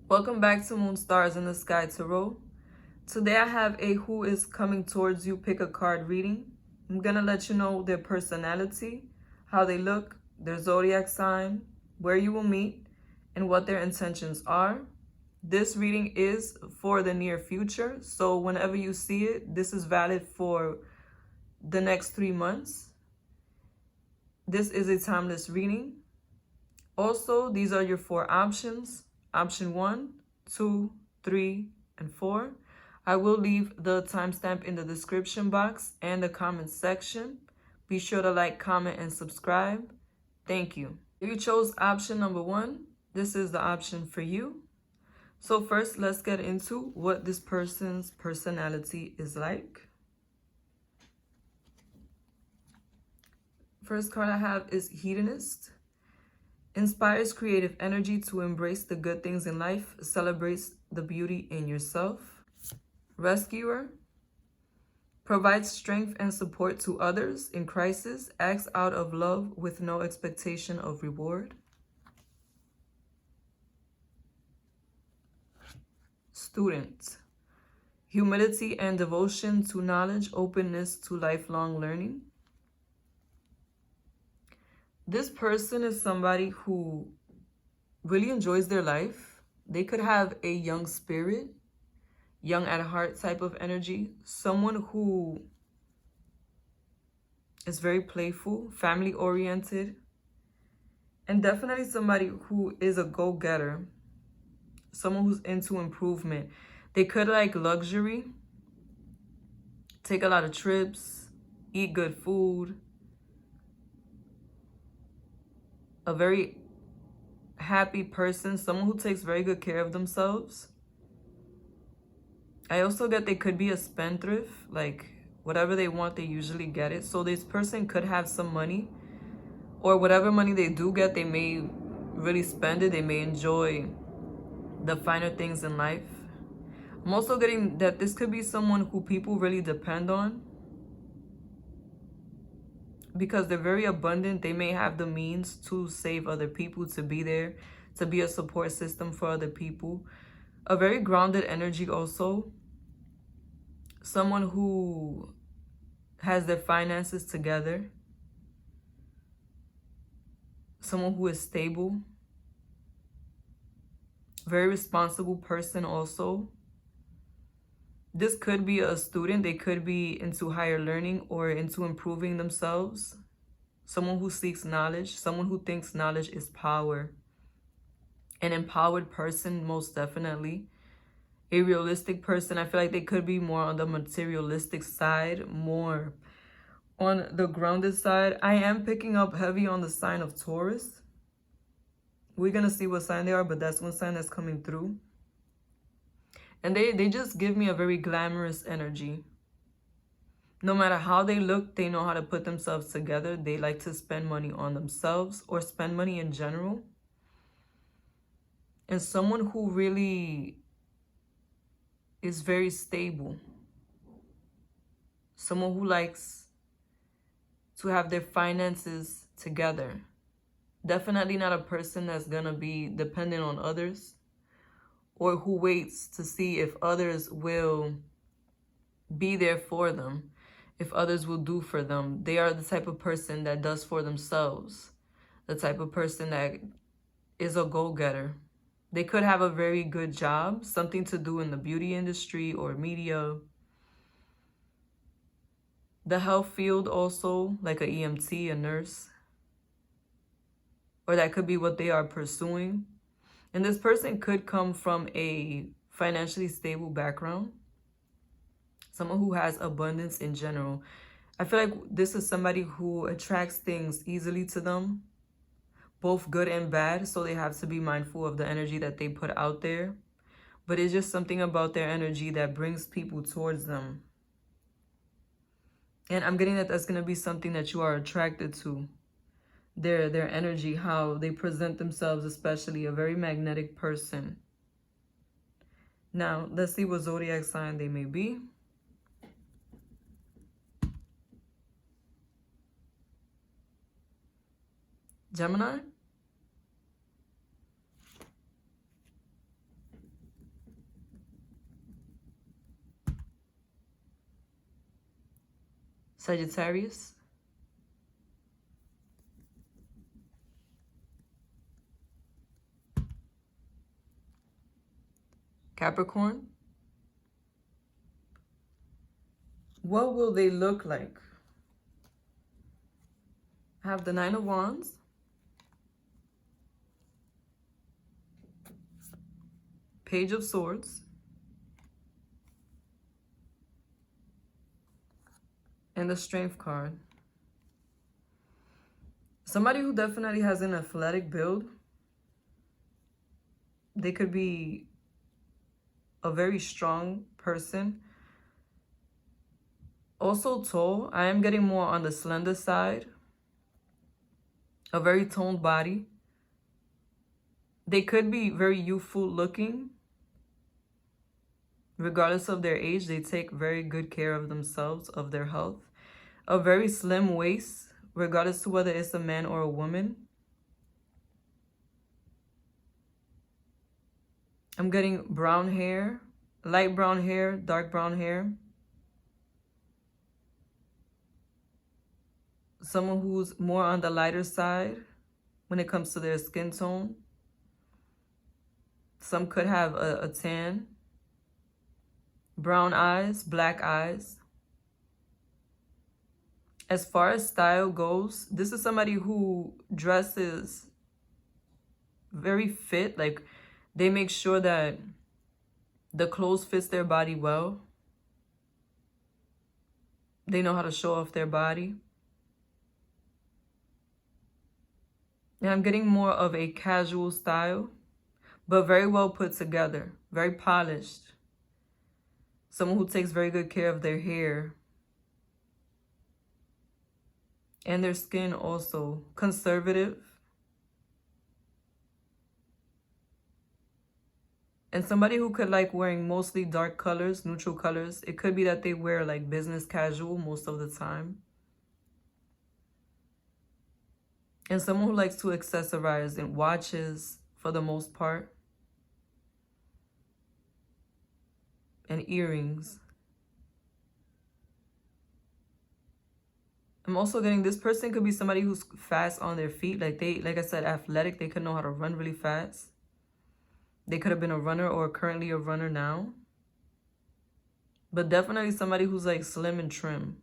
Welcome back to Moon Stars in the Sky Tarot. Today I have a who is coming towards you pick a card reading. I'm going to let you know their personality, how they look, their zodiac sign, where you will meet, and what their intentions are. This reading is for the near future, so whenever you see it, this is valid for the next 3 months. This is a timeless reading. Also, these are your 4 options. Option 1, 2, 3, and 4. I will leave the timestamp in the description box and the comment section. Be sure to like, comment, and subscribe. Thank you. If you chose option number 1, this is the option for you. So first, let's get into what this person's personality is like. First card I have is Hedonist. Inspires creative energy to embrace the good things in life, celebrates the beauty in yourself. Rescuer. Provides strength and support to others in crisis, acts out of love with no expectation of reward. Student. Humility and devotion to knowledge, openness to lifelong learning. This person is somebody who really enjoys their life. They could have a young spirit, young at heart type of energy. Someone who is very playful, family oriented, and definitely somebody who is a go-getter. Someone who's into improvement. They could like luxury, take a lot of trips, eat good food. A very happy person, someone who takes very good care of themselves. I also get they could be a spendthrift, like whatever they want, they usually get it. So this person could have some money, or whatever money they do get, they may really spend it. They may enjoy the finer things in life. I'm also getting that this could be someone who people really depend on, because they're very abundant. They may have the means to save other people, to be there, to be a support system for other people. A very grounded energy also. Someone who has their finances together. Someone who is stable. Very responsible person also. This could be a student. They could be into higher learning or into improving themselves. Someone who seeks knowledge. Someone who thinks knowledge is power. An empowered person, most definitely. A realistic person. I feel like they could be more on the materialistic side, more on the grounded side. I am picking up heavy on the sign of Taurus. We're going to see what sign they are, but that's one sign that's coming through. And they just give me a very glamorous energy. No matter how they look, they know how to put themselves together. They like to spend money on themselves or spend money in general. And someone who really is very stable. Someone who likes to have their finances together. Definitely not a person that's going to be dependent on others, or who waits to see if others will be there for them, if others will do for them. They are the type of person that does for themselves, the type of person that is a go-getter. They could have a very good job, something to do in the beauty industry or media. The health field also, like an EMT, a nurse. Or that could be what they are pursuing. And this person could come from a financially stable background. Someone who has abundance in general. I feel like this is somebody who attracts things easily to them, both good and bad. So they have to be mindful of the energy that they put out there. But it's just something about their energy that brings people towards them. And I'm getting that that's going to be something that you are attracted to. Their energy, how they present themselves, especially a very magnetic person. Now, let's see what zodiac sign they may be. Gemini. Sagittarius, Capricorn. What will they look like? I have the Nine of Wands, Page of Swords, and the Strength card. Somebody who definitely has an athletic build. They could be a very strong person. Also tall. I am getting more on the slender side. A very toned body. They could be very youthful looking. Regardless of their age, they take very good care of themselves, of their health. A very slim waist, regardless to whether it's a man or a woman. I'm getting brown hair, light brown hair, dark brown hair. Someone who's more on the lighter side when it comes to their skin tone. Some could have a tan. Brown eyes, black eyes. As far as style goes, this is somebody who dresses very fit. Like, they make sure that the clothes fits their body well. They know how to show off their body. And I'm getting more of a casual style, but very well put together, very polished. Someone who takes very good care of their hair. And their skin also. Conservative. And somebody who could like wearing mostly dark colors, neutral colors. It could be that they wear like business casual most of the time. And someone who likes to accessorize in watches for the most part. And earrings. I'm also getting this person could be somebody who's fast on their feet. Like I said, athletic. They could know how to run really fast. They could have been a runner or currently a runner now. But definitely somebody who's like slim and trim.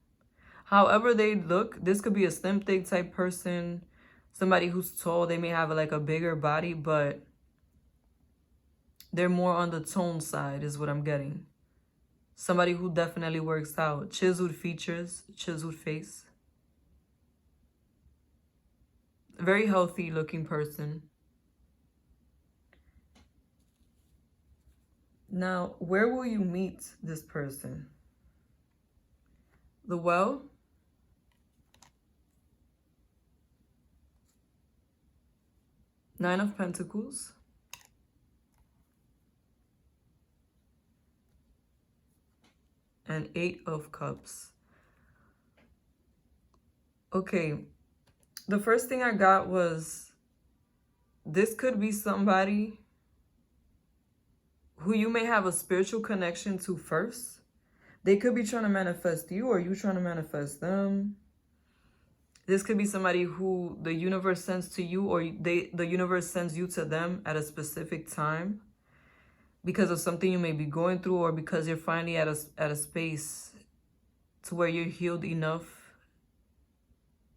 However they look, this could be a slim thick type person. Somebody who's tall. They may have like a bigger body, but they're more on the tone side is what I'm getting. Somebody who definitely works out. Chiseled features, chiseled face. Very healthy looking person. Now, where will you meet this person? The Well. Nine of Pentacles. And Eight of Cups. Okay. The first thing I got was this could be somebody who you may have a spiritual connection to first. They could be trying to manifest you or you trying to manifest them. This could be somebody who the universe sends to you or the universe sends you to them at a specific time because of something you may be going through or because you're finally at a space to where you're healed enough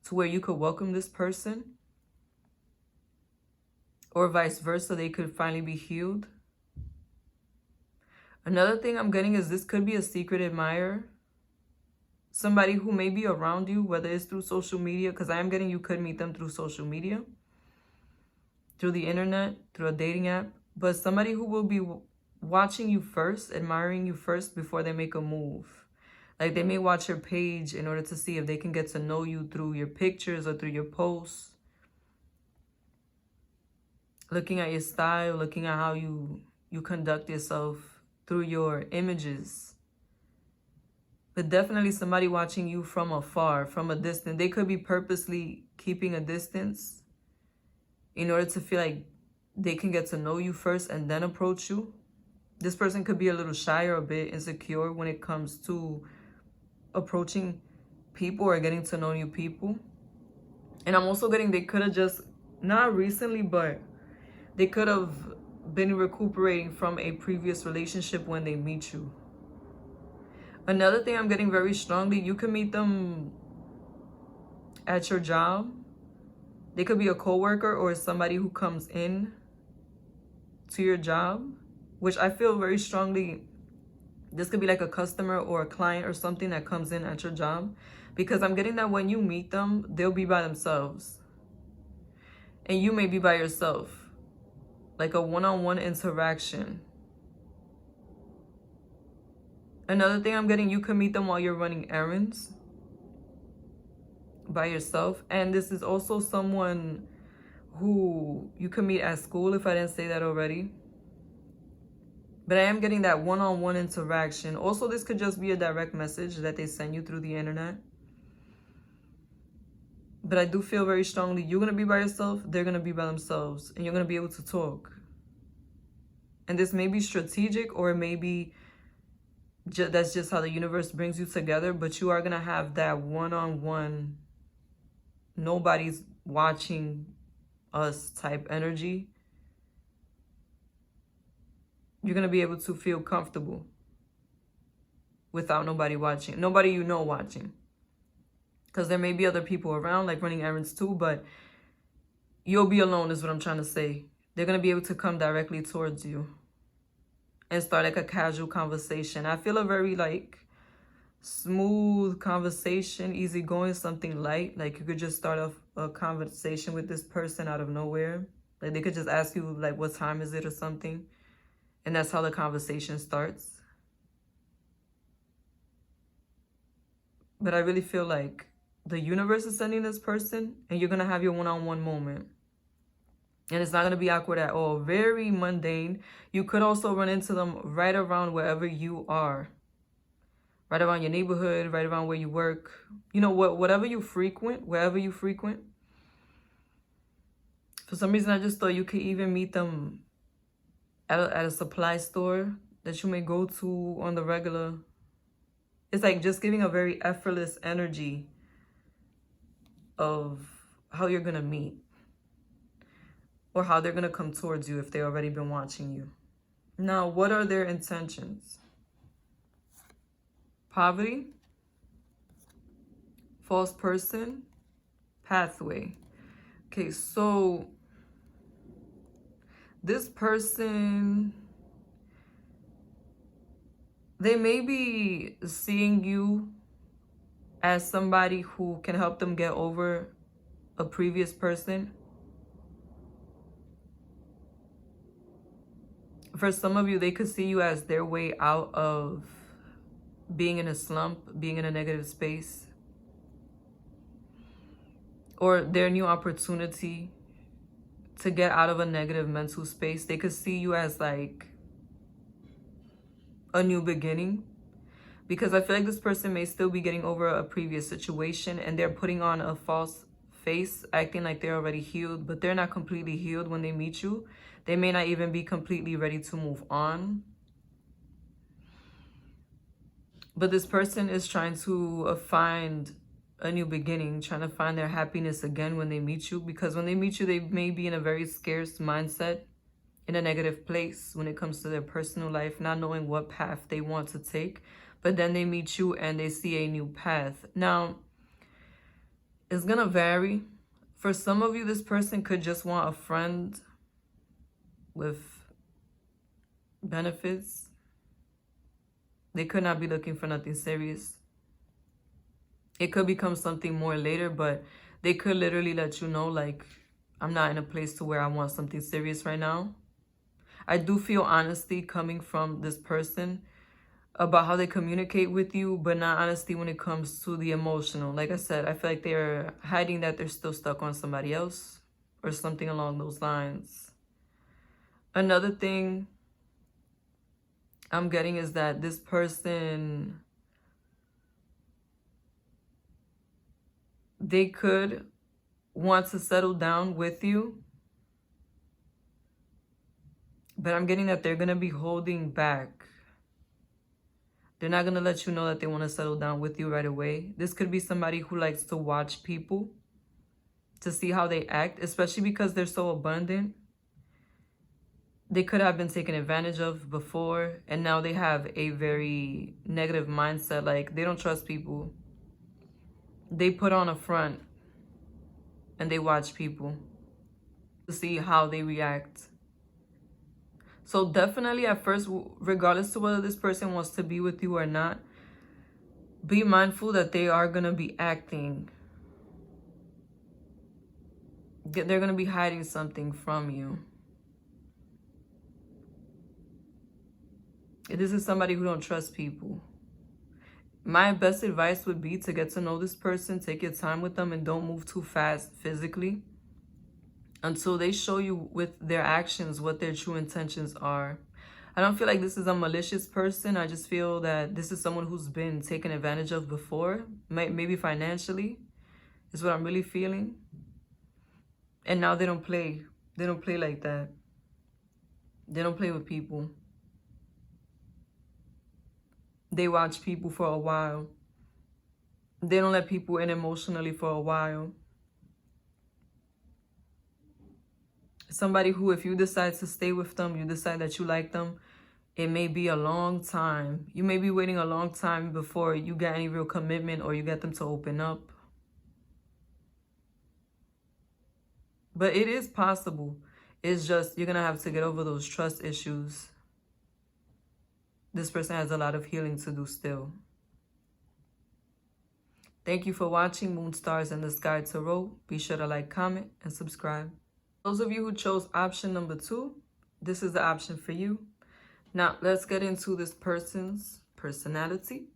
to where you could welcome this person, or vice versa, they could finally be healed. Another thing I'm getting is this could be a secret admirer. Somebody who may be around you, whether it's through social media, because I am getting you could meet them through social media, through the internet, through a dating app, but somebody who will be watching you first, admiring you first before they make a move. Like they may watch your page in order to see if they can get to know you through your pictures or through your posts. Looking at your style, looking at how you conduct yourself through your images. But definitely somebody watching you from afar, from a distance. They could be purposely keeping a distance in order to feel like they can get to know you first and then approach you. This person could be a little shy or a bit insecure when it comes to approaching people or getting to know new people. And I'm also getting they could have just, not recently, but they could have been recuperating from a previous relationship when they meet you. Another thing I'm getting very strongly, you can meet them at your job. They could be a coworker or somebody who comes in to your job, which I feel very strongly, this could be like a customer or a client or something that comes in at your job, because I'm getting that when you meet them, they'll be by themselves and you may be by yourself, like a one-on-one interaction. Another thing I'm getting, you can meet them while you're running errands by yourself. And this is also someone who you can meet at school, if I didn't say that already. But I am getting that one-on-one interaction. Also, this could just be a direct message that they send you through the internet. But I do feel very strongly you're going to be by yourself, they're going to be by themselves, and you're going to be able to talk. And this may be strategic, or it may be that's just how the universe brings you together, but you are going to have that one-on-one, nobody's watching us type energy. You're going to be able to feel comfortable without nobody watching, nobody you know watching. Because there may be other people around, like running errands too, but you'll be alone is what I'm trying to say. They're going to be able to come directly towards you and start like a casual conversation. I feel a very like smooth conversation, easygoing, something light. Like you could just start off a conversation with this person out of nowhere. Like they could just ask you like, what time is it or something. And that's how the conversation starts. But I really feel like the universe is sending this person and you're going to have your one-on-one moment. And it's not going to be awkward at all. Very mundane. You could also run into them right around wherever you are. Right around your neighborhood, right around where you work. You know, whatever you frequent, wherever you frequent. For some reason, I just thought you could even meet them at a supply store that you may go to on the regular. It's like just giving a very effortless energy of how you're going to meet. Or how they're going to come towards you if they've already been watching you. Now, what are their intentions? Poverty, false person, pathway. Okay, so this person, they may be seeing you as somebody who can help them get over a previous person. For some of you, they could see you as their way out of being in a slump, being in a negative space, or their new opportunity to get out of a negative mental space. They could see you as like a new beginning, because I feel like this person may still be getting over a previous situation and they're putting on a false face, acting like they're already healed, but they're not completely healed when they meet you. They may not even be completely ready to move on. But this person is trying to find a new beginning, trying to find their happiness again when they meet you. Because when they meet you, they may be in a very scarce mindset, in a negative place when it comes to their personal life, not knowing what path they want to take. But then they meet you and they see a new path. Now, it's going to vary. For some of you, this person could just want a friend with benefits. They could not be looking for nothing serious. It could become something more later, but they could literally let you know, like, I'm not in a place to where I want something serious right now. I do feel honesty coming from this person about how they communicate with you, but not honesty when it comes to the emotional. Like I said, I feel like they're hiding that they're still stuck on somebody else or something along those lines. Another thing I'm getting is that this person, they could want to settle down with you, but I'm getting that they're going to be holding back. They're not going to let you know that they want to settle down with you right away. This could be somebody who likes to watch people to see how they act, especially because they're so abundant. They could have been taken advantage of before, and now they have a very negative mindset. Like, they don't trust people. They put on a front and they watch people to see how they react. So definitely at first, regardless of whether this person wants to be with you or not, be mindful that they are going to be acting. They're going to be hiding something from you. This is somebody who don't trust people. My best advice would be to get to know this person, take your time with them, and don't move too fast physically until they show you with their actions what their true intentions are. I don't feel like this is a malicious person. I just feel that this is someone who's been taken advantage of before, maybe financially, is what I'm really feeling. And now they don't play. They don't play like that. They don't play with people. They watch people for a while. They don't let people in emotionally for a while. Somebody who, if you decide to stay with them, you decide that you like them, it may be a long time. You may be waiting a long time before you get any real commitment or you get them to open up. But it is possible. It's just you're going to have to get over those trust issues. This person has a lot of healing to do still. Thank you for watching Moon Stars in the Sky Tarot. Be sure to like, comment, and subscribe. Those of you who chose option number 2, this is the option for you. Now, let's get into this person's personality.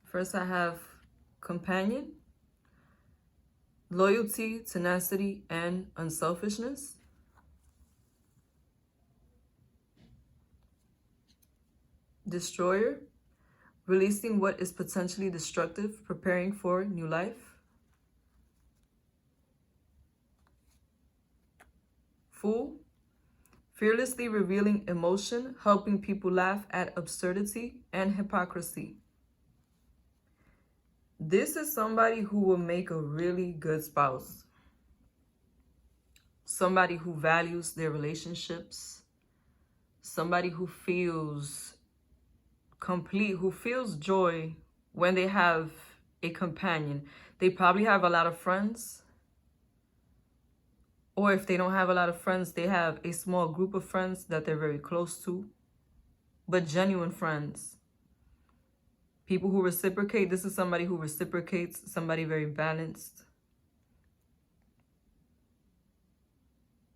First, I have companion, loyalty, tenacity, and unselfishness. Destroyer, releasing what is potentially destructive, preparing for new life. Fool, fearlessly revealing emotion, helping people laugh at absurdity and hypocrisy. This is somebody who will make a really good spouse. Somebody who values their relationships. Somebody who feels complete, who feels joy when they have a companion. They probably have a lot of friends. Or if they don't have a lot of friends, they have a small group of friends that they're very close to. But genuine friends. People who reciprocate. This is somebody who reciprocates, somebody very balanced.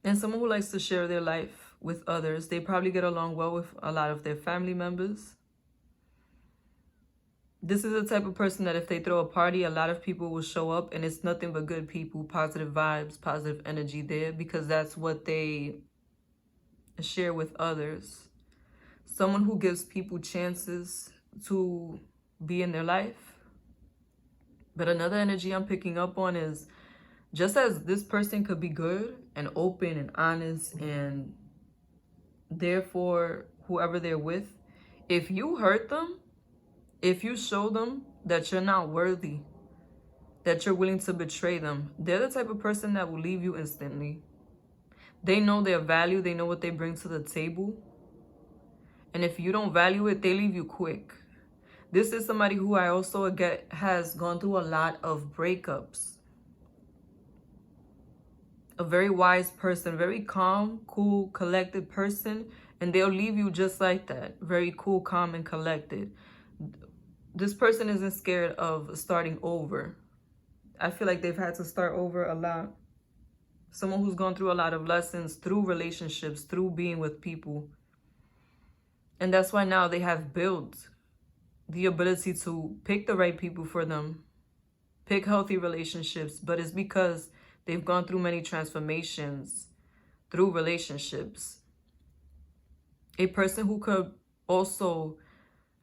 And someone who likes to share their life with others. They probably get along well with a lot of their family members. This is the type of person that if they throw a party, a lot of people will show up, and it's nothing but good people, positive vibes, positive energy there, because that's what they share with others. Someone who gives people chances to be in their life. But another energy I'm picking up on is, just as this person could be good and open and honest and there for whoever they're with, if you hurt them, if you show them that you're not worthy, that you're willing to betray them, they're the type of person that will leave you instantly. They know their value. They know what they bring to the table. And if you don't value it, they leave you quick. This is somebody who I also get has gone through a lot of breakups. A very wise person, very calm, cool, collected person. And they'll leave you just like that. Very cool, calm, and collected. This person isn't scared of starting over. I feel like they've had to start over a lot. Someone who's gone through a lot of lessons through relationships, through being with people. And that's why now they have built the ability to pick the right people for them. Pick healthy relationships. But it's because they've gone through many transformations through relationships. A person who could also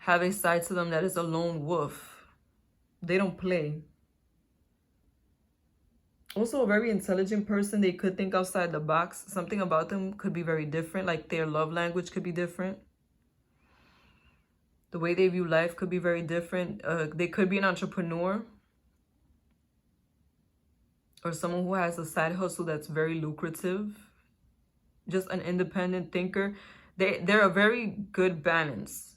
have a side to them that is a lone wolf. They don't play. Also, a very intelligent person. They could think outside the box. Something about them could be very different. Like their love language could be different. The way they view life could be very different. They could be an entrepreneur. Or someone who has a side hustle that's very lucrative. Just an independent thinker. They're a very good balance.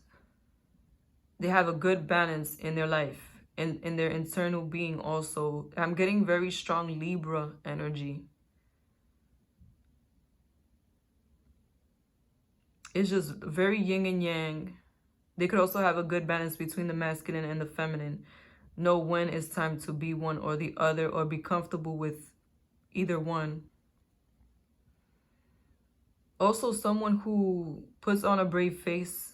They have a good balance in their life. In their internal being also. I'm getting very strong Libra energy. It's just very yin and yang. They could also have a good balance between the masculine and the feminine. Know when it's time to be one or the other, or be comfortable with either one. Also, someone who puts on a brave face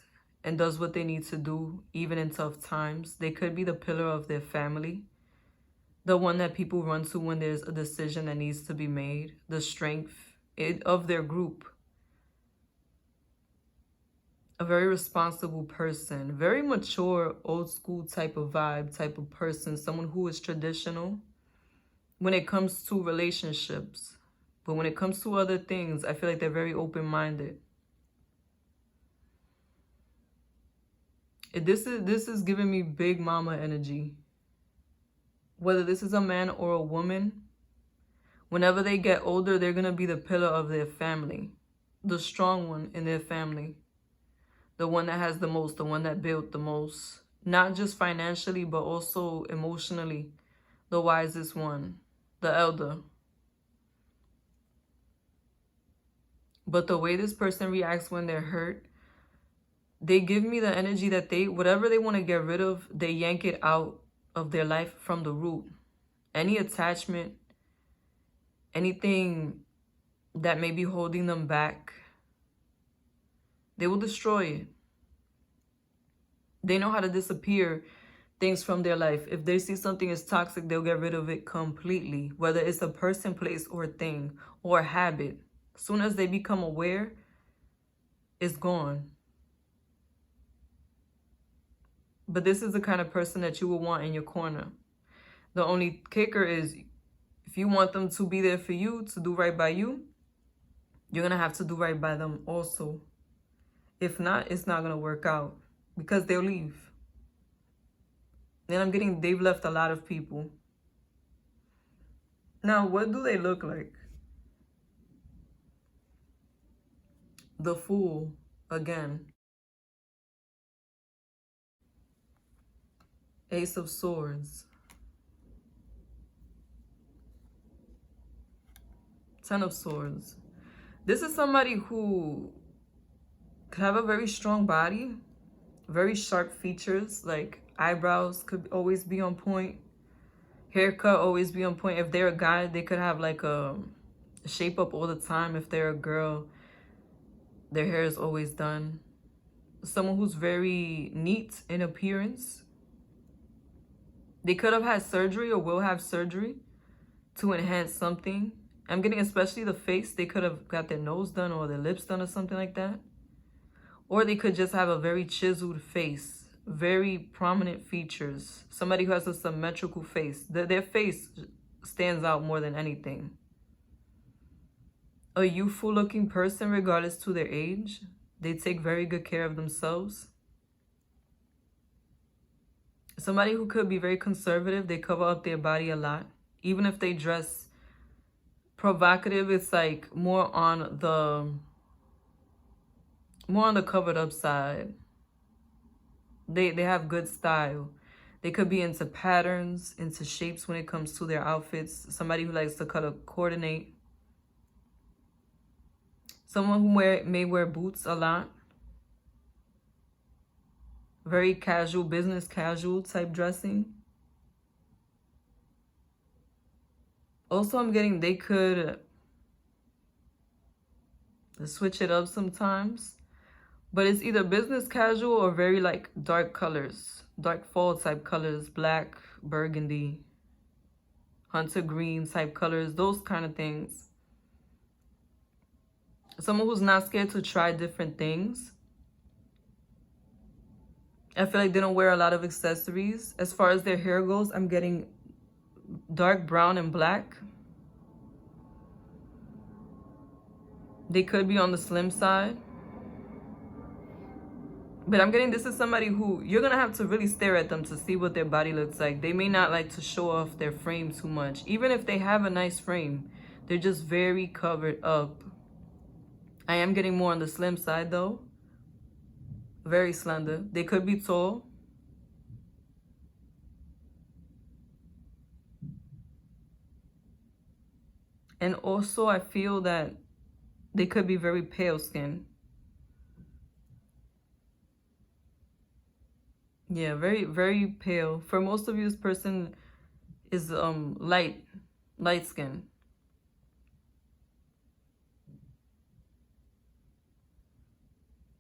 and does what they need to do, even in tough times. They could be the pillar of their family. The one that people run to when there's a decision that needs to be made. The strength of their group. A very responsible person. Very mature, old school type of vibe, type of person. Someone who is traditional when it comes to relationships. But when it comes to other things, I feel like they're very open-minded. This is giving me big mama energy. Whether this is a man or a woman, whenever they get older, they're going to be the pillar of their family. The strong one in their family. The one that has the most, the one that built the most. Not just financially, but also emotionally. The wisest one. The elder. But the way this person reacts when they're hurt, they give me the energy that whatever they want to get rid of, they yank it out of their life from the root. Any attachment, anything that may be holding them back, they will destroy it. They know how to disappear things from their life. If they see something is toxic, they'll get rid of it completely. Whether it's a person, place, or thing, or a habit. As soon as they become aware, it's gone. But this is the kind of person that you will want in your corner. The only kicker is, if you want them to be there for you, to do right by you, you're going to have to do right by them also. If not, it's not going to work out. Because they'll leave. And I'm getting, they've left a lot of people. Now, what do they look like? The Fool, again. Ace of Swords. 10 of Swords. This is somebody who could have a very strong body. Very sharp features, like eyebrows could always be on point. Haircut always be on point. If they're a guy, they could have like a shape up all the time. If they're a girl, their hair is always done. Someone who's very neat in appearance. They could have had surgery or will have surgery to enhance something. I'm getting especially the face. They could have got their nose done or their lips done or something like that. Or they could just have a very chiseled face. Very prominent features. Somebody who has a symmetrical face. Their face stands out more than anything. A youthful looking person regardless to their age. They take very good care of themselves. Somebody who could be very conservative. They cover up their body a lot. Even if they dress provocative, it's like more on the covered up side. They have good style. They could be into patterns, into shapes when it comes to their outfits. Somebody who likes to color coordinate. Someone who may wear boots a lot. Very casual, business casual type dressing. Also, I'm getting they could switch it up sometimes. But it's either business casual or very like dark colors. Dark fall type colors. Black, burgundy, hunter green type colors. Those kind of things. Someone who's not scared to try different things. I feel like they don't wear a lot of accessories. As far as their hair goes, I'm getting dark brown and black. They could be on the slim side. But I'm getting this is somebody who you're going to have to really stare at them to see what their body looks like. They may not like to show off their frame too much. Even if they have a nice frame, they're just very covered up. I am getting more on the slim side though. Very slender. They could be tall. And also I feel that they could be very pale skin. Yeah, very, very pale. For most of you, this person is light skin.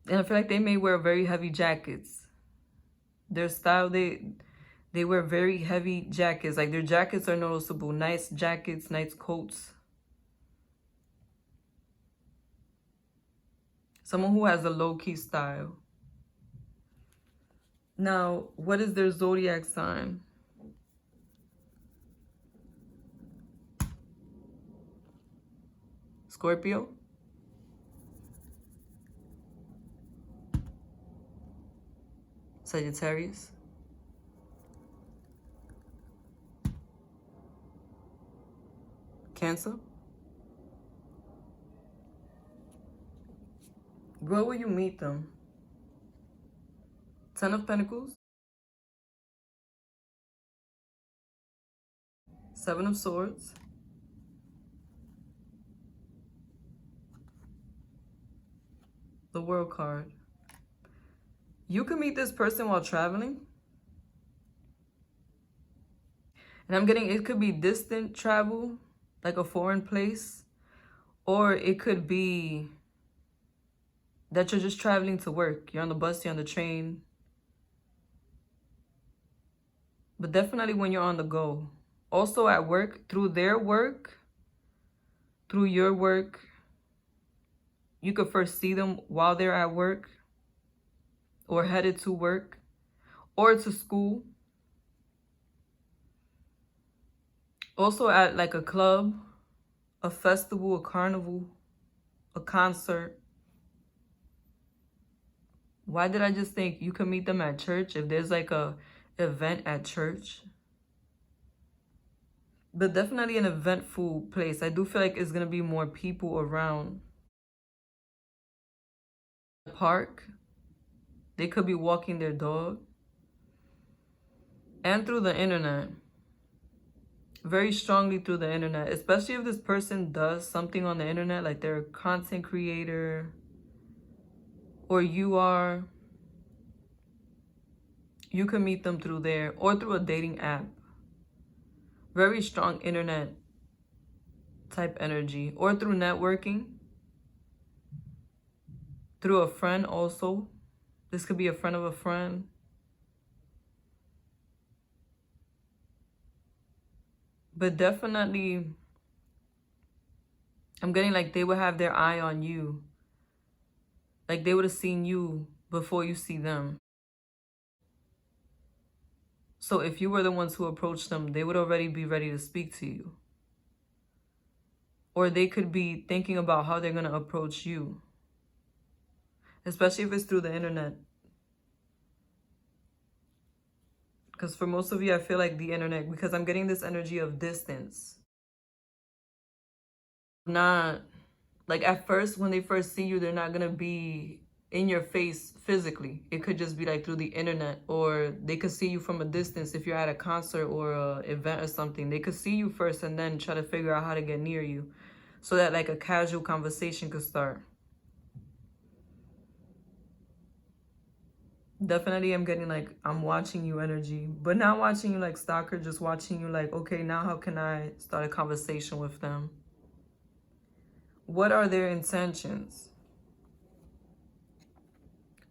And I feel like they may wear very heavy jackets. Their style, they wear very heavy jackets. Like their jackets are noticeable. Nice jackets, nice coats. Someone who has a low-key style. Now, what is their zodiac sign? Scorpio? Sagittarius? Cancer? Where will you meet them? Ten of Pentacles? Seven of Swords? The World card. You can meet this person while traveling. And I'm getting, it could be distant travel, like a foreign place. Or it could be that you're just traveling to work. You're on the bus, you're on the train. But definitely when you're on the go. Also at work, through their work, through your work. You could first see them while they're at work. Or headed to work. Or to school. Also at like a club, a festival, a carnival, a concert. Why did I just think you could meet them at church if there's like a event at church? But definitely an eventful place. I do feel like it's going to be more people around. Park. They could be walking their dog. And through the internet. Very strongly through the internet. Especially if this person does something on the internet. Like they're a content creator. Or you are. You can meet them through there. Or through a dating app. Very strong internet type energy. Or through networking. Through a friend also. This could be a friend of a friend. But definitely, I'm getting like they would have their eye on you. Like they would have seen you before you see them. So if you were the ones who approached them, they would already be ready to speak to you. Or they could be thinking about how they're going to approach you. Especially if it's through the internet. Because for most of you, I feel like the internet, because I'm getting this energy of distance. Not, like at first, when they first see you, they're not going to be in your face physically. It could just be like through the internet, or they could see you from a distance if you're at a concert or a event or something. They could see you first and then try to figure out how to get near you so that like a casual conversation could start. Definitely I'm getting like I'm watching you energy, but not watching you like stalker, just watching you like, okay, now how can I start a conversation with them? What are their intentions?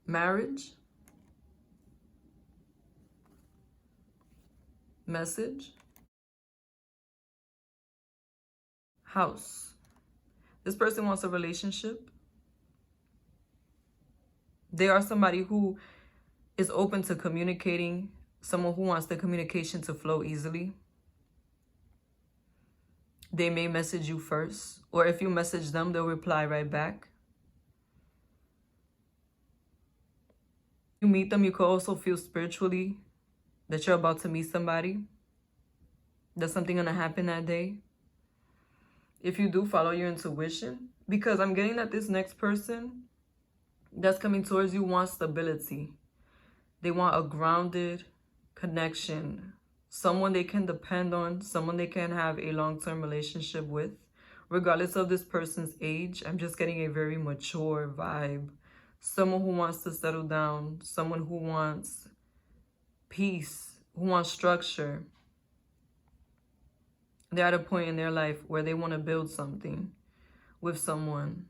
Marriage? Message? House. This person wants a relationship. They are somebody who is open to communicating, someone who wants the communication to flow easily. They may message you first, or if you message them, they'll reply right back. You meet them, you could also feel spiritually that you're about to meet somebody. There's something gonna happen that day. If you do, follow your intuition, because I'm getting that this next person that's coming towards you wants stability. They want a grounded connection, someone they can depend on, someone they can have a long-term relationship with, regardless of this person's age. I'm just getting a very mature vibe. Someone who wants to settle down, someone who wants peace, who wants structure. They're at a point in their life where they want to build something with someone.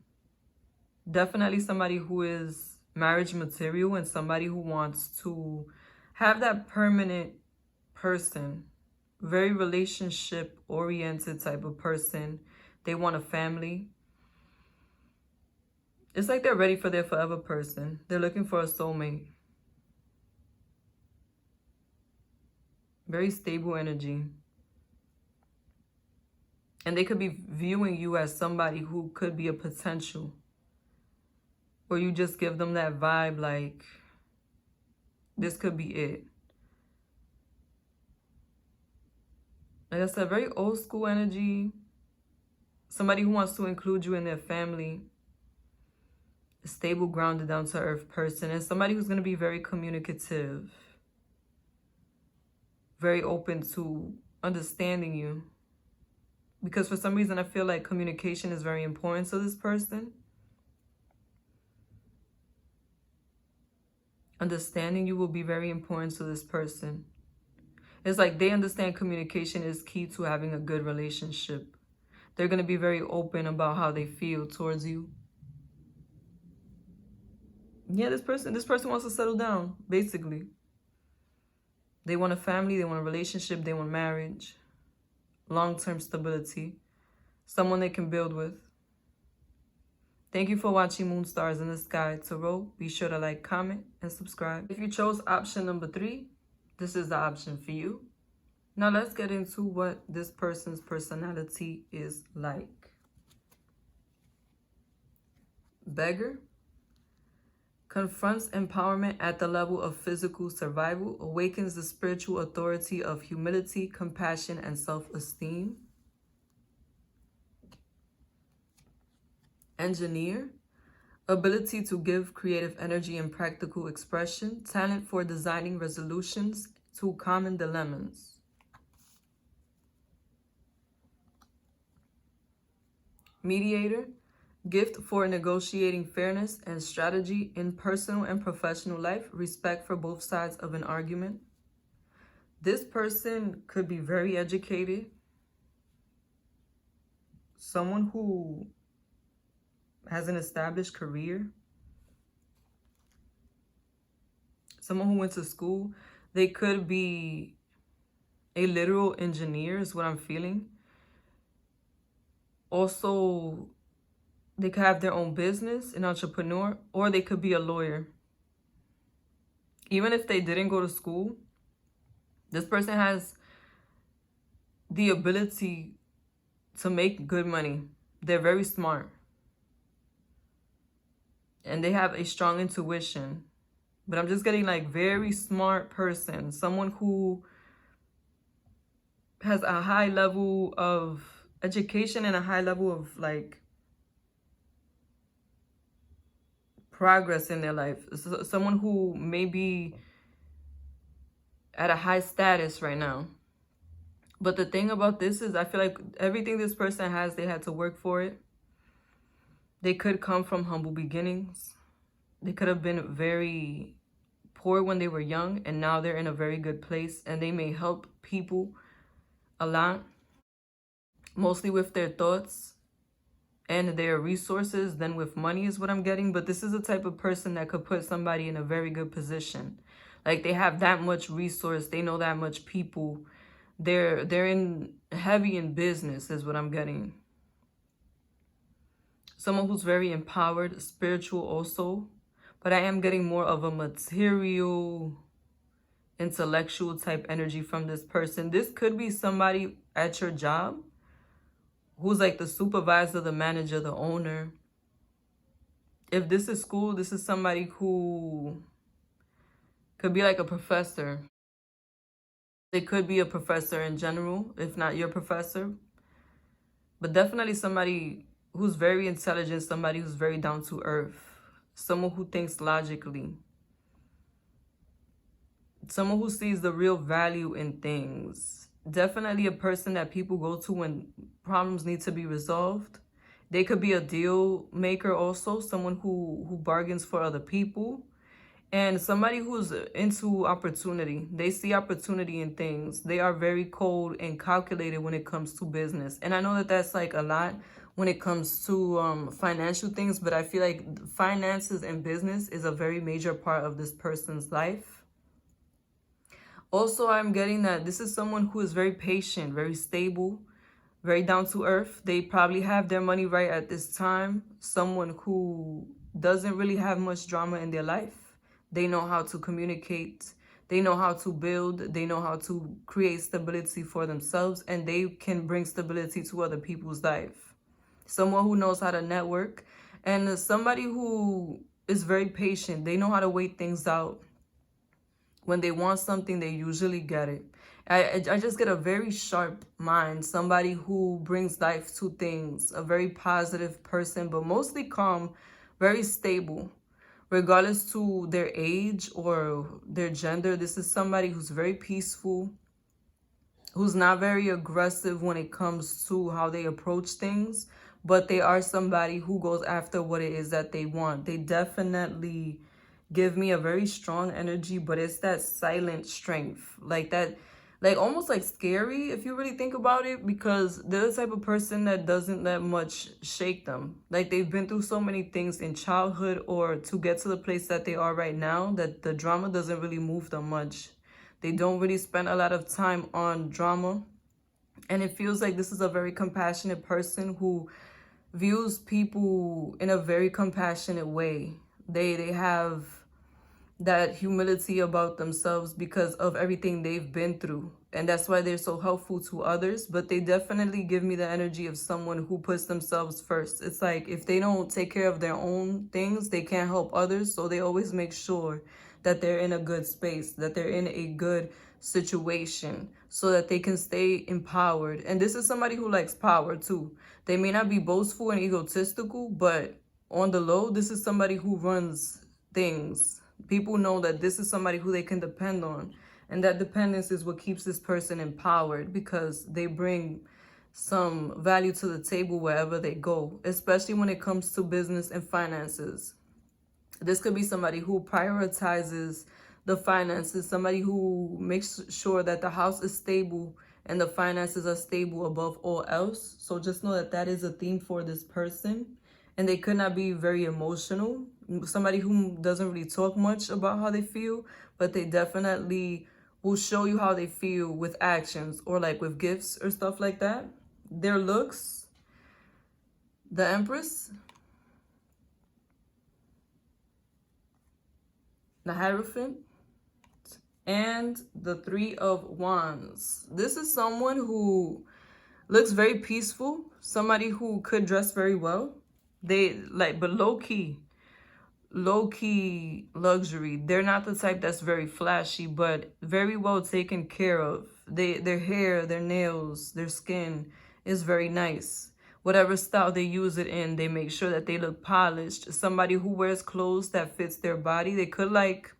Definitely somebody who is marriage material and somebody who wants to have that permanent person. Very relationship oriented type of person. They want a family. It's like they're ready for their forever person. They're looking for a soulmate. Very stable energy. And they could be viewing you as somebody who could be a potential. Or you just give them that vibe like, this could be it. Like I said, very old school energy. Somebody who wants to include you in their family. A stable, grounded, down-to-earth person. And somebody who's going to be very communicative. Very open to understanding you. Because for some reason, I feel like communication is very important to this person. Understanding you will be very important to this person. It's like they understand communication is key to having a good relationship. They're going to be very open about how they feel towards you. Yeah, this person wants to settle down, basically. They want a family, they want a relationship, they want marriage. Long-term stability. Someone they can build with. Thank you for watching Moon Stars in the Sky Tarot. Be sure to like, comment, and subscribe. If you chose option number 3, this is the option for you. Now let's get into what this person's personality is like. Beggar. Confronts empowerment at the level of physical survival, awakens the spiritual authority of humility, compassion, and self-esteem. Engineer. Ability to give creative energy and practical expression, talent for designing resolutions to common dilemmas. Mediator. Gift for negotiating fairness and strategy in personal and professional life. Respect for both sides of an argument. This person could be very educated. Someone who has an established career. Someone who went to school. They could be a literal engineer is what I'm feeling. Also, they could have their own business, an entrepreneur, or they could be a lawyer. Even if they didn't go to school, this person has the ability to make good money. They're very smart. And they have a strong intuition. But I'm just getting like very smart person. Someone who has a high level of education and a high level of like progress in their life. Someone who may be at a high status right now. But the thing about this is I feel like everything this person has, they had to work for it. They could come from humble beginnings. They could have been very poor when they were young, and now they're in a very good place, and they may help people a lot, mostly with their thoughts and their resources than with money is what I'm getting. But this is the type of person that could put somebody in a very good position. Like they have that much resource, they know that much people. They're in heavy in business is what I'm getting. Someone who's very empowered, spiritual also. But I am getting more of a material, intellectual type energy from this person. This could be somebody at your job who's like the supervisor, the manager, the owner. If this is school, this is somebody who could be like a professor. They could be a professor in general, if not your professor. But definitely somebody who's very intelligent, somebody who's very down to earth, someone who thinks logically, someone who sees the real value in things. Definitely a person that people go to when problems need to be resolved. They could be a deal maker also, someone who bargains for other people. And somebody who's into opportunity. They see opportunity in things. They are very cold and calculated when it comes to business. And I know that that's like a lot when it comes to financial things, but I feel like finances and business is a very major part of this person's life. Also, I'm getting that this is someone who is very patient, very stable, very down to earth. They probably have their money right at this time. Someone who doesn't really have much drama in their life. They know how to communicate. They know how to build. They know how to create stability for themselves, and they can bring stability to other people's life. Someone who knows how to network, and somebody who is very patient. They know how to wait things out. When they want something, they usually get it. I just get a very sharp mind, somebody who brings life to things, a very positive person, but mostly calm, very stable. Regardless to their age or their gender, this is somebody who's very peaceful, who's not very aggressive when it comes to how they approach things, but they are somebody who goes after what it is that they want. They definitely give me a very strong energy, but it's that silent strength, like that, like almost like scary if you really think about it, because they're the type of person that doesn't let much shake them. Like they've been through so many things in childhood or to get to the place that they are right now, that the drama doesn't really move them much. They don't really spend a lot of time on drama. And it feels like this is a very compassionate person who views people in a very compassionate way. They have that humility about themselves because of everything they've been through, and that's why they're so helpful to others. But they definitely give me the energy of someone who puts themselves first. It's like if they don't take care of their own things, they can't help others, so they always make sure that they're in a good space, that they're in a good situation, so that they can stay empowered. And this is somebody who likes power too. They may not be boastful and egotistical, but on the low, this is somebody who runs things. People know that this is somebody who they can depend on. And that dependence is what keeps this person empowered, because they bring some value to the table wherever they go, especially when it comes to business and finances. This could be somebody who prioritizes the finances, somebody who makes sure that the house is stable and the finances are stable above all else. So just know that that is a theme for this person. And they could not be very emotional. Somebody who doesn't really talk much about how they feel, but they definitely will show you how they feel with actions or like with gifts or stuff like that. Their looks, the Empress, the Hierophant, and the Three of Wands. This is someone who looks very peaceful, somebody who could dress very well. They like, but low-key luxury. They're not the type that's very flashy, but very well taken care of. Their hair, their nails, their skin is very nice. Whatever style they use it in, they make sure that they look polished. Somebody who wears clothes that fits their body. They could like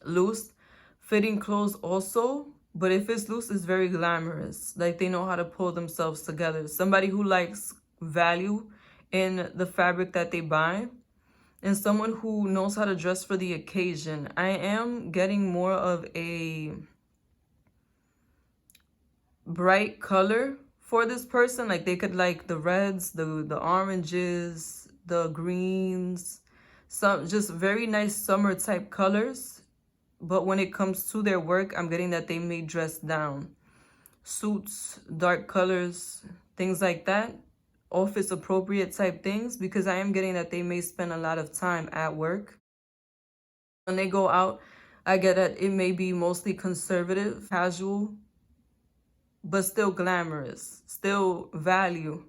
loose fitting clothes also, but if it's loose, it's very glamorous. Like they know how to pull themselves together. Somebody who likes value in the fabric that they buy, and someone who knows how to dress for the occasion. I am getting more of a bright color for this person. Like they could like the reds, the oranges, the greens, some just very nice summer type colors. But when it comes to their work, I'm getting that they may dress down. Suits, dark colors, things like that. Office appropriate type things, because I am getting that they may spend a lot of time at work. When they go out, I get that it may be mostly conservative, casual, but still glamorous, still value.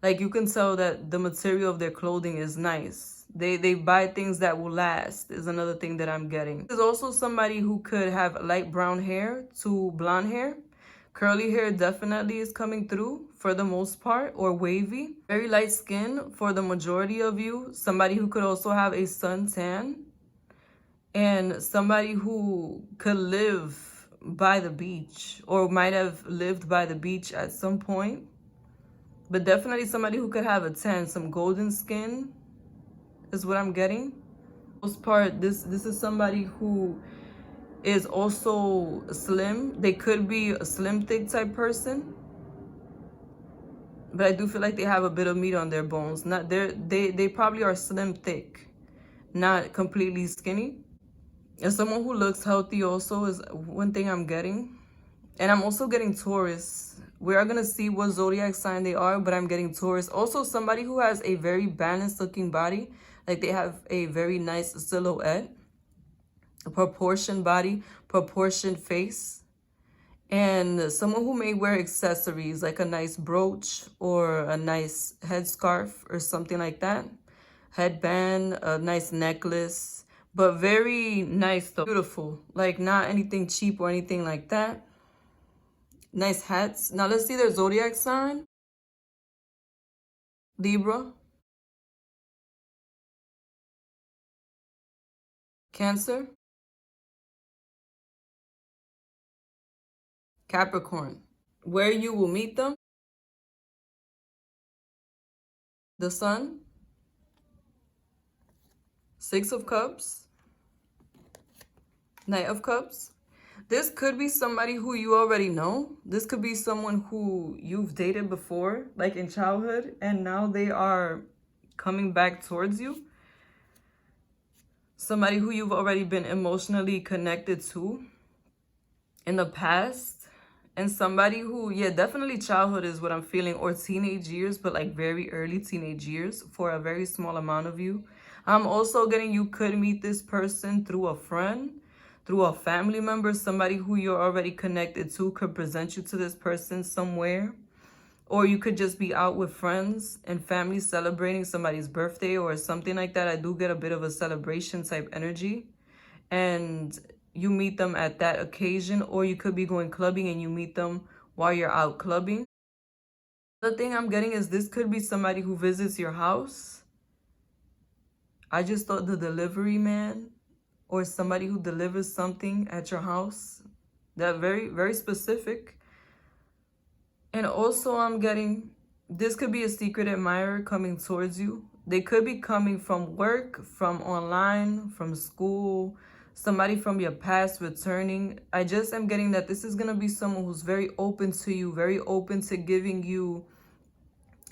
Like, you can tell that the material of their clothing is nice. They buy things that will last is another thing that I'm getting. There's also somebody who could have light brown hair to blonde hair. Curly hair definitely is coming through for the most part, or wavy. Very light skin for the majority of you. Somebody who could also have a suntan. And somebody who could live by the beach, or might have lived by the beach at some point. But definitely somebody who could have a tan, some golden skin is what I'm getting. For the most part, this is somebody who is also slim. They could be a slim thick type person, but I do feel like they have a bit of meat on their bones. Not they probably are slim thick, not completely skinny. And someone who looks healthy also is one thing I'm getting. And I'm also getting Taurus. We are going to see what zodiac sign they are, but I'm getting Taurus. Also, somebody who has a very balanced looking body. Like, they have a very nice silhouette. A proportioned body, proportioned face. And someone who may wear accessories, like a nice brooch or a nice headscarf or something like that. Headband, a nice necklace. But very nice though. Beautiful. Like, not anything cheap or anything like that. Nice hats. Now let's see their zodiac sign. Libra. Cancer. Capricorn. Where you will meet them. The Sun. Six of Cups. Knight of Cups. This could be somebody who you already know. This could be someone who you've dated before, like in childhood, and now they are coming back towards you. Somebody who you've already been emotionally connected to in the past. And somebody who, yeah, definitely childhood is what I'm feeling, or teenage years, but like very early teenage years for a very small amount of you. I'm also getting you could meet this person through a friend, through a family member. Somebody who you're already connected to could present you to this person somewhere. Or you could just be out with friends and family celebrating somebody's birthday or something like that. I do get a bit of a celebration type energy. And you meet them at that occasion. Or you could be going clubbing and you meet them while you're out clubbing. The thing I'm getting is this could be somebody who visits your house. I just thought the delivery man, or somebody who delivers something at your house. That very, very specific. And also I'm getting, this could be a secret admirer coming towards you. They could be coming from work, from online, from school, somebody from your past returning. I just am getting that this is going to be someone who's very open to you, very open to giving you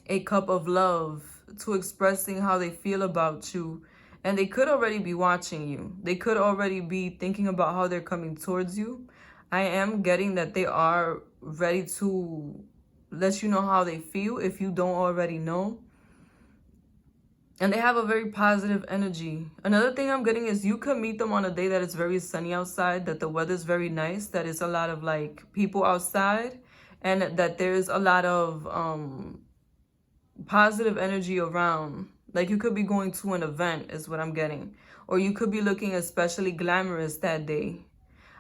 a cup of love, to expressing how they feel about you. And they could already be watching you. They could already be thinking about how they're coming towards you. I am getting that they are ready to let you know how they feel if you don't already know. And they have a very positive energy. Another thing I'm getting is you could meet them on a day that is very sunny outside, that the weather's very nice, that is a lot of like people outside, and that there's a lot of positive energy around. Like, you could be going to an event is what I'm getting. Or you could be looking especially glamorous that day.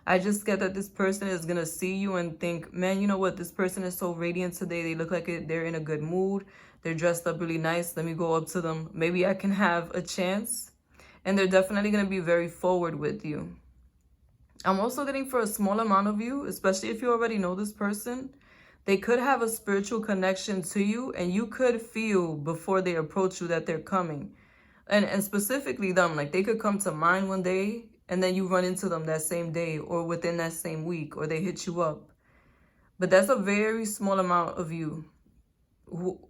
I just get that this person is going to see you and think, man, you know what? This person is so radiant today. They look like they're in a good mood. They're dressed up really nice. Let me go up to them. Maybe I can have a chance. And they're definitely going to be very forward with you. I'm also getting for a small amount of you, especially if you already know this person, they could have a spiritual connection to you, and you could feel before they approach you that they're coming. And specifically them, like they could come to mind one day and then you run into them that same day or within that same week, or they hit you up. But that's a very small amount of you.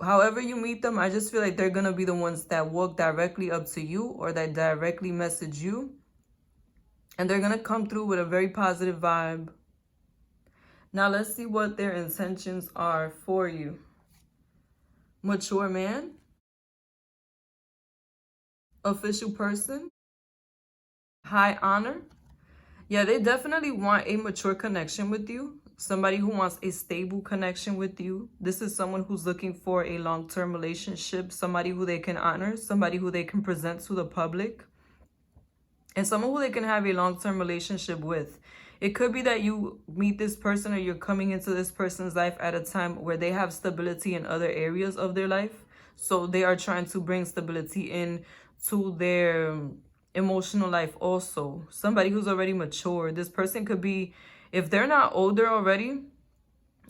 However you meet them, I just feel like they're going to be the ones that walk directly up to you or that directly message you. And they're going to come through with a very positive vibe. Now let's see what their intentions are for you. Mature man. Official person. High honor. Yeah, they definitely want a mature connection with you. somebody who wants a stable connection with you. This is someone who's looking for a long-term relationship, somebody who they can honor, somebody who they can present to the public, and someone who they can have a long-term relationship with. It could be that you meet this person or you're coming into this person's life at a time where they have stability in other areas of their life. So they are trying to bring stability in to their emotional life also. Somebody who's already mature. This person could be, if they're not older already,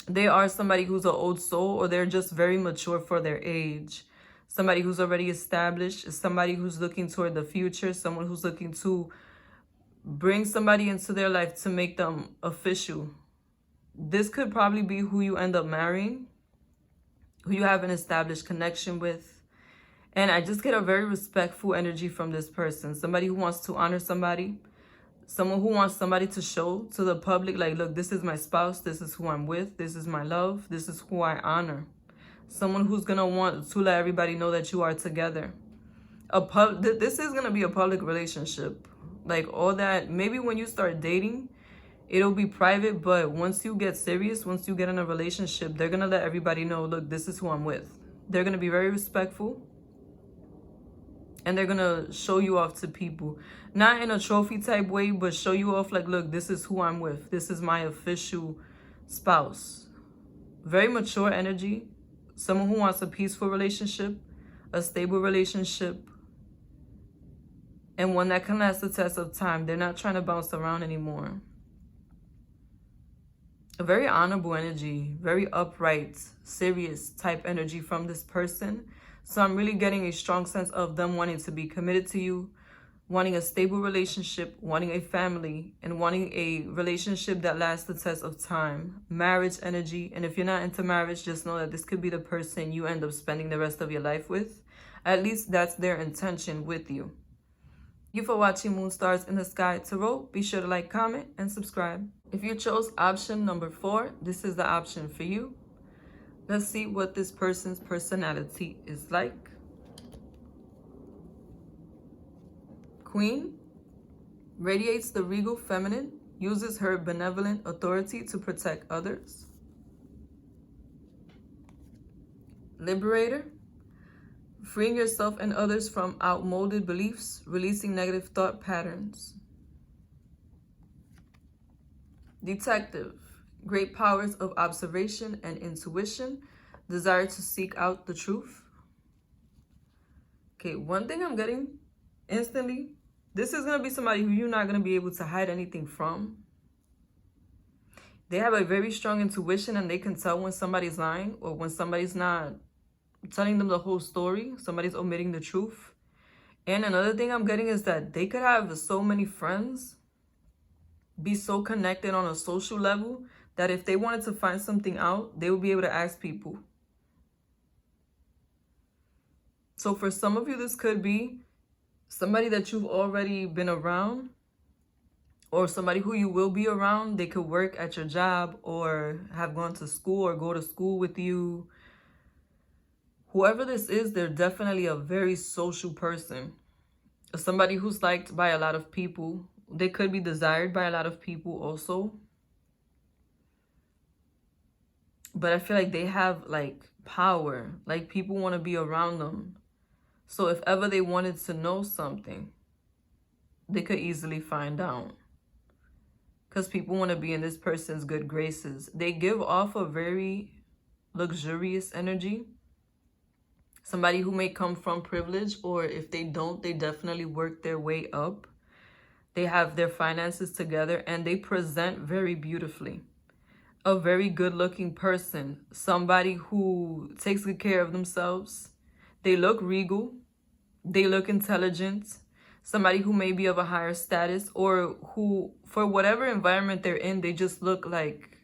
they are somebody who's an old soul, or they're just very mature for their age. Somebody who's already established, somebody who's looking toward the future, someone who's looking to bring somebody into their life to make them official. This could probably be who you end up marrying, who you have an established connection with. And I just get a very respectful energy from this person. Somebody who wants to honor somebody. Someone who wants somebody to show to the public, like, look, this is my spouse. This is who I'm with. This is my love. This is who I honor. Someone who's going to want to let everybody know that you are together. This is going to be a public relationship. Like, all that, maybe when you start dating, it'll be private. But once you get serious, once you get in a relationship, they're going to let everybody know, look, this is who I'm with. They're going to be very respectful. And they're going to show you off to people. Not in a trophy type way, but show you off like, look, this is who I'm with. This is my official spouse. Very mature energy. Someone who wants a peaceful relationship, a stable relationship, and one that can last the test of time. They're not trying to bounce around anymore. A very honorable energy, very upright, serious type energy from this person. So I'm really getting a strong sense of them wanting to be committed to you, wanting a stable relationship, wanting a family, and wanting a relationship that lasts the test of time. Marriage energy. And if you're not into marriage, just know that this could be the person you end up spending the rest of your life with. At least that's their intention with you. Thank you for watching Moon Stars in the Sky Tarot. Be sure to like, comment, and subscribe. If you chose option number 4, this is the option for you. Let's see what this person's personality is like. Queen radiates the regal feminine, uses her benevolent authority to protect others. Liberator, freeing yourself and others from outmoded beliefs, releasing negative thought patterns. Detective, great powers of observation and intuition, desire to seek out the truth. Okay, one thing I'm getting instantly, this is going to be somebody who you're not going to be able to hide anything from. They have a very strong intuition, and they can tell when somebody's lying or when somebody's not telling them the whole story. Somebody's omitting the truth. And another thing I'm getting is that they could have so many friends, be so connected on a social level, that if they wanted to find something out, they would be able to ask people. So for some of you, this could be somebody that you've already been around, or somebody who you will be around. They could work at your job or have gone to school or go to school with you. Whoever this is, they're definitely a very social person. Somebody who's liked by a lot of people. They could be desired by a lot of people also. But I feel like they have like power. Like people want to be around them. So if ever they wanted to know something, they could easily find out. Because people want to be in this person's good graces. They give off a very luxurious energy. Somebody who may come from privilege, or if they don't, they definitely work their way up. They have their finances together, and they present very beautifully. A very good-looking person. Somebody who takes good care of themselves. They look regal. They look intelligent. Somebody who may be of a higher status, or who, for whatever environment they're in, they just look like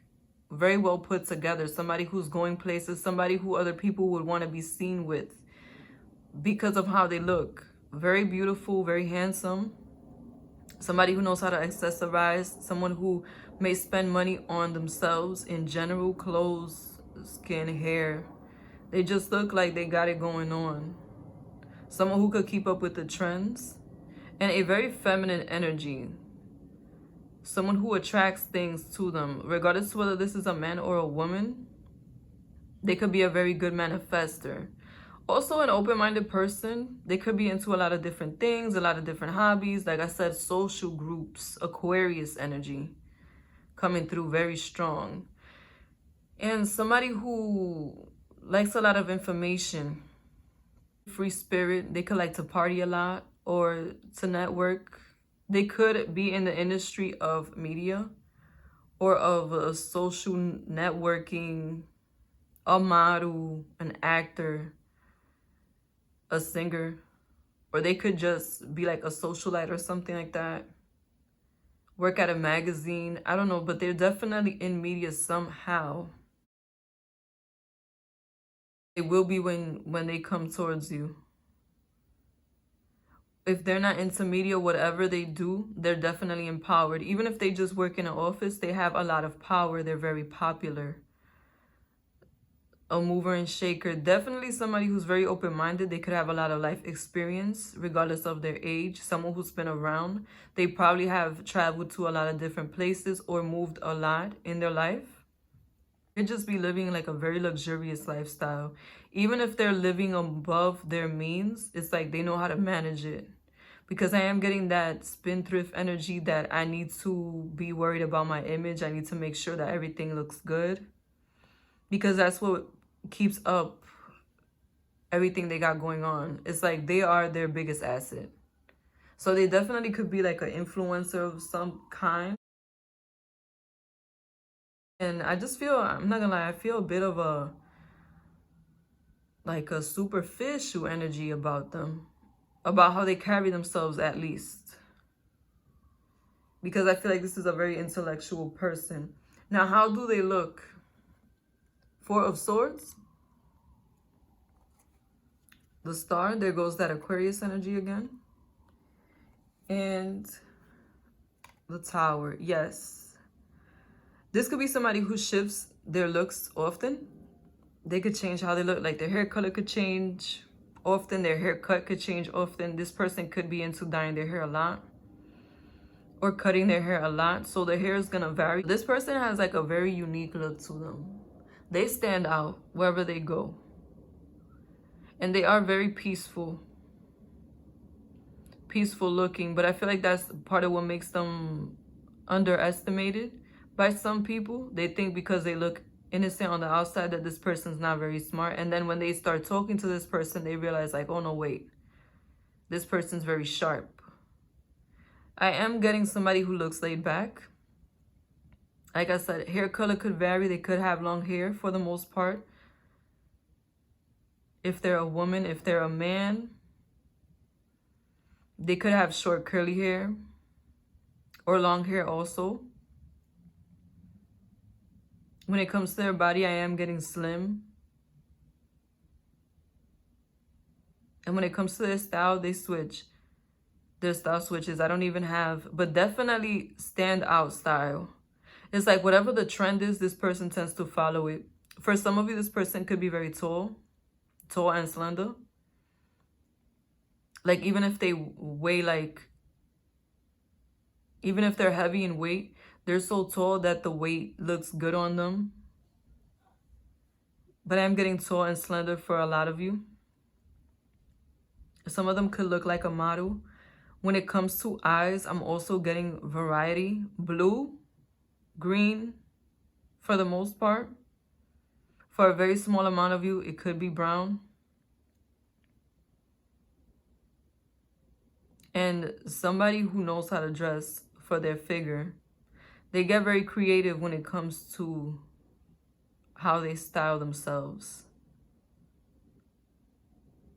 very well put together. Somebody who's going places. Somebody who other people would want to be seen with because of how they look. Very beautiful, very handsome. Somebody who knows how to accessorize. Someone who may spend money on themselves in general. Clothes, skin, hair. They just look like they got it going on. Someone who could keep up with the trends. And a very feminine energy. someone who attracts things to them, regardless whether this is a man or a woman. They could be a very good manifester. Also an open-minded person. They could be into a lot of different things, a lot of different hobbies. Like I said, social groups, Aquarius energy coming through very strong. And somebody who likes a lot of information, free spirit. They could like to party a lot or to network. They could be in the industry of media or of a social networking, a model, an actor, a singer, or they could just be like a socialite or something like that. Work at a magazine, I don't know, but they're definitely in media somehow. It will be when they come towards you. If they're not into media, whatever they do, they're definitely empowered. Even if they just work in an office, they have a lot of power. They're very popular. A mover and shaker. Definitely somebody who's very open-minded. They could have a lot of life experience, regardless of their age. Someone who's been around. They probably have traveled to a lot of different places or moved a lot in their life. Could just be living like a very luxurious lifestyle. Even if they're living above their means, it's like they know how to manage it. Because I am getting that spendthrift energy that I need to be worried about my image. I need to make sure that everything looks good. Because that's what keeps up everything they got going on. It's like they are their biggest asset. So they definitely could be like an influencer of some kind. And I just feel, I'm not gonna lie, I feel a bit of a, like a superficial energy about them. About how they carry themselves, at least. Because I feel like this is a very intellectual person. Now, how do they look? Four of Swords. The Star. There goes that Aquarius energy again. And the Tower. Yes. This could be somebody who shifts their looks often. They could change how they look. Like their hair color could change often. Their haircut could change often. This person could be into dyeing their hair a lot. Or cutting their hair a lot. So the hair is going to vary. This person has like a very unique look to them. They stand out wherever they go. And they are very peaceful. Peaceful looking. But I feel like that's part of what makes them underestimated by some people. They think because they look innocent on the outside that this person's not very smart. And then when they start talking to this person, they realize like, oh no, wait. This person's very sharp. I am getting somebody who looks laid back. Like I said, hair color could vary. They could have long hair for the most part. If they're a woman, if they're a man, they could have short curly hair or long hair also. When it comes to their body, I am getting slim. And when it comes to their style, they switch. Their style switches. I don't even have, but definitely stand out style. It's like whatever the trend is, this person tends to follow it. For some of you, this person could be very tall and slender. Like even if they weigh like, even if they're heavy in weight, they're so tall that the weight looks good on them. But I'm getting tall and slender for a lot of you. Some of them could look like a model. When it comes to eyes, I'm also getting variety. Blue, green, for the most part. For a very small amount of you, it could be brown. And somebody who knows how to dress for their figure. They get very creative when it comes to how they style themselves.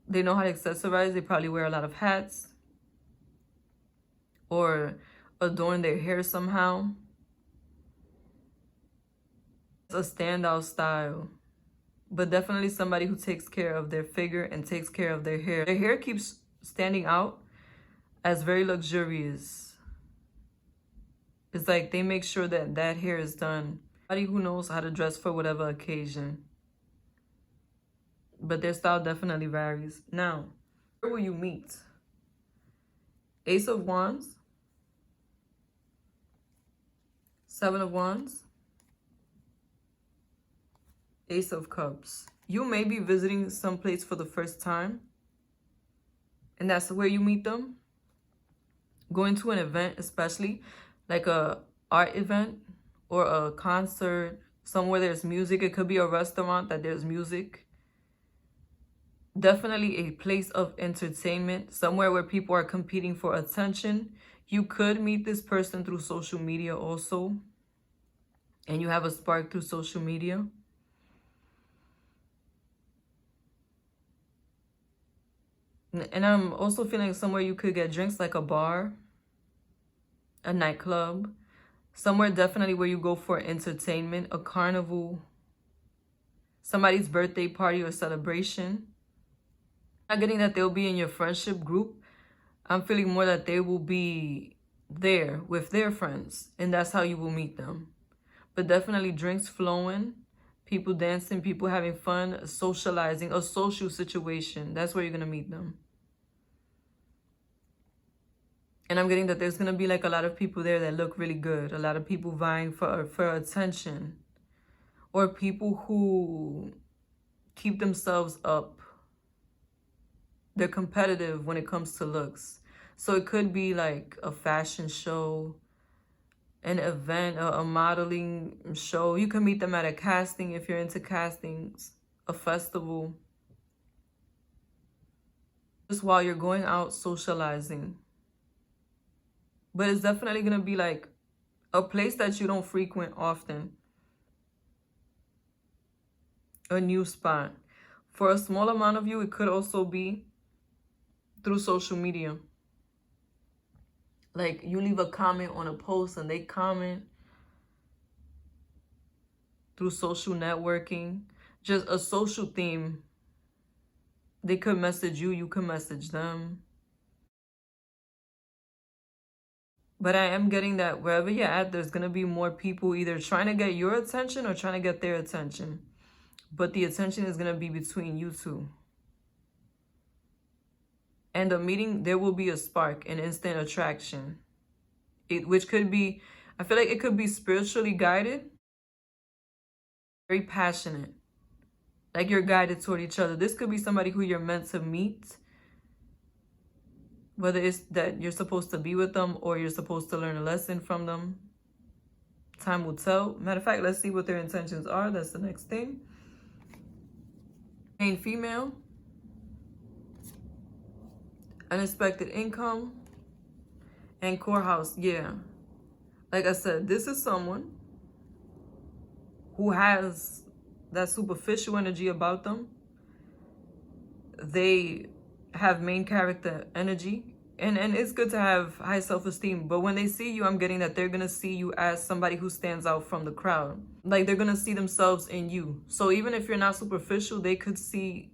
They know how to accessorize. They probably wear a lot of hats. Or adorn their hair somehow. It's a standout style. But definitely somebody who takes care of their figure and takes care of their hair. Their hair keeps standing out as very luxurious. It's like they make sure that that hair is done. Somebody who knows how to dress for whatever occasion. But their style definitely varies. Now, where will you meet? Ace of Wands. Seven of Wands. Ace of Cups. You may be visiting some place for the first time, and that's where you meet them. Going to an event, especially like a art event or a concert, somewhere there's music. It could be a restaurant that there's music. Definitely a place of entertainment, somewhere where people are competing for attention. You could meet this person through social media also, and you have a spark through social media. And I'm also feeling somewhere you could get drinks, like a bar, a nightclub, somewhere definitely where you go for entertainment, a carnival, somebody's birthday party or celebration. I'm not getting that they'll be in your friendship group. I'm feeling more that they will be there with their friends, and that's how you will meet them. But definitely drinks flowing, people dancing, people having fun, socializing, a social situation. That's where you're going to meet them. And I'm getting that there's going to be like a lot of people there that look really good. A lot of people vying for attention. Or people who keep themselves up. They're competitive when it comes to looks. So it could be like a fashion show, an event, a modeling show. You can meet them at a casting if you're into castings, a festival. Just while you're going out socializing. But it's definitely going to be like a place that you don't frequent often. A new spot. For a small amount of you, it could also be through social media. Like you leave a comment on a post and they comment through social networking. Just a social theme. They could message you, you can message them. But I am getting that wherever you're at, there's going to be more people either trying to get your attention or trying to get their attention. But the attention is going to be between you two. And the meeting, there will be a spark, an instant attraction. Which could be, I feel like it could be spiritually guided. Very passionate. Like you're guided toward each other. This could be somebody who you're meant to meet. Whether it's that you're supposed to be with them or you're supposed to learn a lesson from them. Time will tell. Matter of fact, let's see what their intentions are. That's the next thing. Main female. Unexpected income. And core house. Yeah. Like I said, this is someone who has that superficial energy about them. They have main character energy, and it's good to have high self-esteem, but when they see you, I'm getting that they're gonna see you as somebody who stands out from the crowd. Like they're gonna see themselves in you. So even if you're not superficial, they could see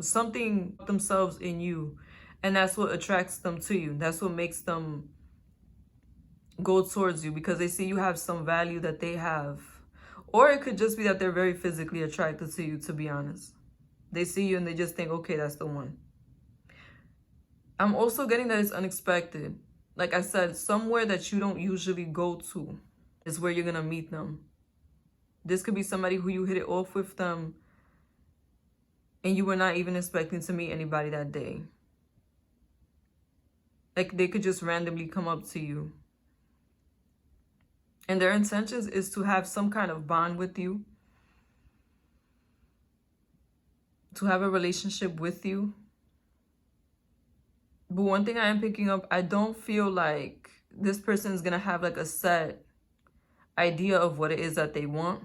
something themselves in you, and that's what attracts them to you. That's what makes them go towards you, because they see you have some value that they have. Or it could just be that they're very physically attracted to you, to be honest. They see you and they just think, okay, that's the one. I'm also getting that it's unexpected. Like I said, somewhere that you don't usually go to is where you're going to meet them. This could be somebody who you hit it off with them and you were not even expecting to meet anybody that day. Like they could just randomly come up to you. And their intentions is to have some kind of bond with you. To have a relationship with you. But one thing I am picking up, I don't feel like this person is going to have like a set idea of what it is that they want.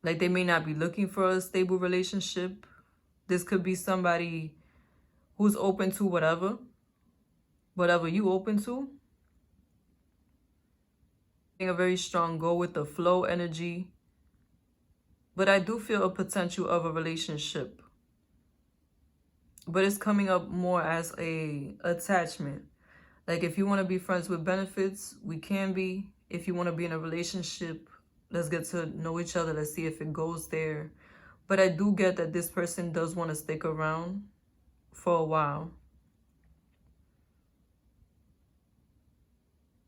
Like they may not be looking for a stable relationship. This could be somebody who's open to whatever you open to. A very strong go with the flow energy. But I do feel a potential of a relationship. But it's coming up more as a attachment. Like if you want to be friends with benefits, we can be. If you want to be in a relationship, let's get to know each other. Let's see if it goes there. But I do get that this person does want to stick around for a while.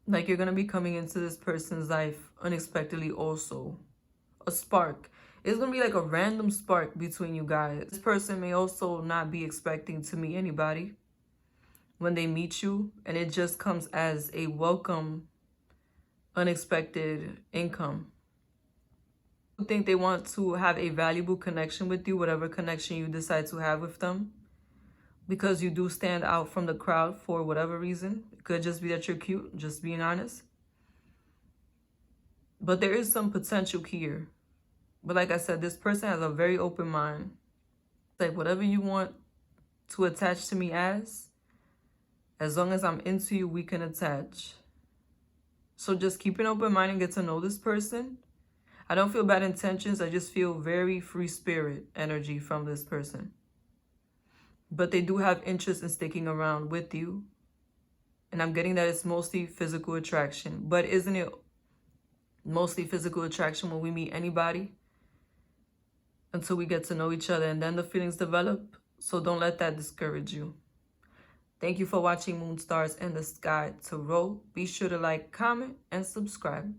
Like you're going to be coming into this person's life unexpectedly also. A spark. It's going to be like a random spark between you guys. This person may also not be expecting to meet anybody when they meet you. And it just comes as a welcome, unexpected income. I think they want to have a valuable connection with you, whatever connection you decide to have with them. Because you do stand out from the crowd for whatever reason. It could just be that you're cute, just being honest. But there is some potential here. But like I said, this person has a very open mind. Like whatever you want to attach to me as long as I'm into you, we can attach. So just keep an open mind and get to know this person. I don't feel bad intentions. I just feel very free spirit energy from this person. But they do have interest in sticking around with you. And I'm getting that it's mostly physical attraction. But isn't it mostly physical attraction when we meet anybody? Until we get to know each other and then the feelings develop. So don't let that discourage you. Thank you for watching Moon Stars in the Sky Tarot. Be sure to like, comment, and subscribe.